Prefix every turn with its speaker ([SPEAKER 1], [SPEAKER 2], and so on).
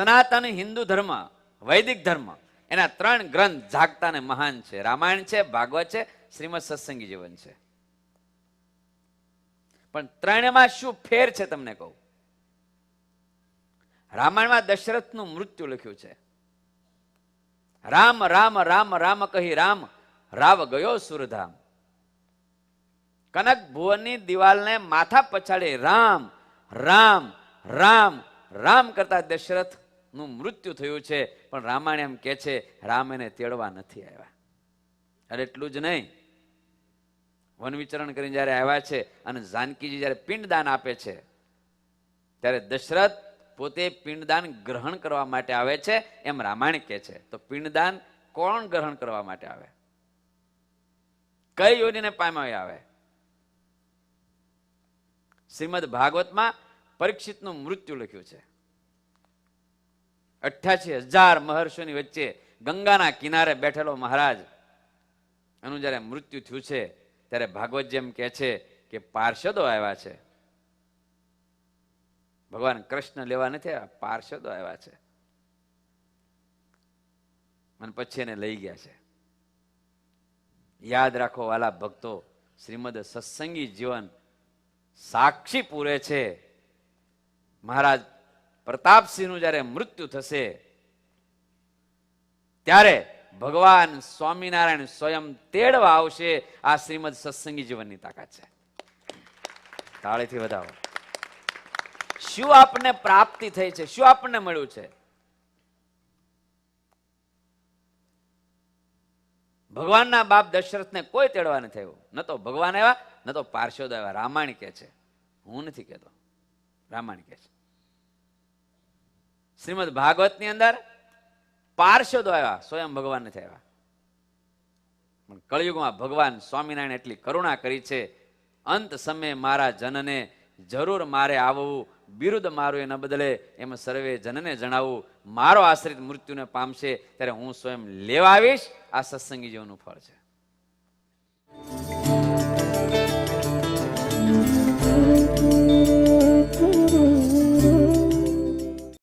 [SPEAKER 1] સનાતન હિન્દુ ધર્મ, વૈદિક ધર્મ, એના 3 ગ્રંથ જાગતા ને મહાન છે. રામાયણ છે, ભાગવત છે, શ્રીમદ સત્સંગી જીવન છે. પણ ત્રણેયમાં શું ફેર છે તમને કહું. રામાયણમાં દશરથનું મૃત્યુ લખ્યું છે. રામ રામ રામ રામ કહી રામ રાવ ગયો સુરધામ. કનક ભુવનની દિવાલને માથા પછાડી રામ રામ રામ રામ કરતા દશરથ નું મૃત્યુ થયું છે. પણ રામાયણ એમ કે છે રામ એને તેડવા નથી આવ્યા. અરે એટલું જ નહીં, વન વિચરણ કરીને જયારે આવ્યા છે અને જાનકીજી જયારે પિંડદાન આપે છે ત્યારે દશરથ પોતે પિંડદાન ગ્રહણ કરવા માટે આવે છે એમ રામાયણ કે છે. તો પિંડદાન કોણ ગ્રહણ કરવા માટે આવે? કઈ યોનીને પામ્યા આવે? શ્રીમદ ભાગવતમાં પરીક્ષિતનું મૃત્યુ લખ્યું છે. 88,000 મહર્ષિઓની વચ્ચે ગંગાના કિનારે બેઠેલો મહારાજ એનું જયારે મૃત્યુ થયું છે ત્યારે ભાગવત જેમ કે છે કે પાર્ષદો આવ્યા છે. ભગવાન કૃષ્ણ લેવા નથી આવ્યા, પાર્ષદો આવ્યા છે અને પછી એને લઈ ગયા છે. યાદ રાખો વાલા ભક્તો, શ્રીમદ સત્સંગી જીવન સાક્ષી પૂરે છે. મહારાજ પ્રતાપસિંહનું જયારે મૃત્યુ થશે ત્યારે ભગવાન સ્વામિનારાયણ સ્વયં તેડવા આવશે. આ શ્રીમદ સત્સંગી જીવનની તાકાત છે. તાળીથી વધાવો. શું આપણને પ્રાપ્તિ થઈ છે? શું આપણને મળ્યું છે? ભગવાનના બાપ દશરથને કોઈ તેડવા નથી આવ્યું. ન તો ભગવાન આવ્યા, ન તો પાર્ષદો આવ્યા. રામાયણ કે છે, હું નથી કહેતો, રામાયણ કે છે. શ્રીમદ ભાગવતની અંદર પાર્ષદો આવ્યા, સ્વયં ભગવાન નથી આવ્યા. પણ કળિયુગમાં ભગવાન સ્વામિનારાયણ એટલી કરુણા કરી છે, અંત સમયે મારા જનને જરૂર મારે આવવું, બિરુદ મારું એના બદલે એમ સર્વે જનને જણાવવું, મારો આશ્રિત મૃત્યુને પામશે ત્યારે હું સ્વયં લેવા આવીશ. આ સત્સંગી જીવનનું ફળ છે.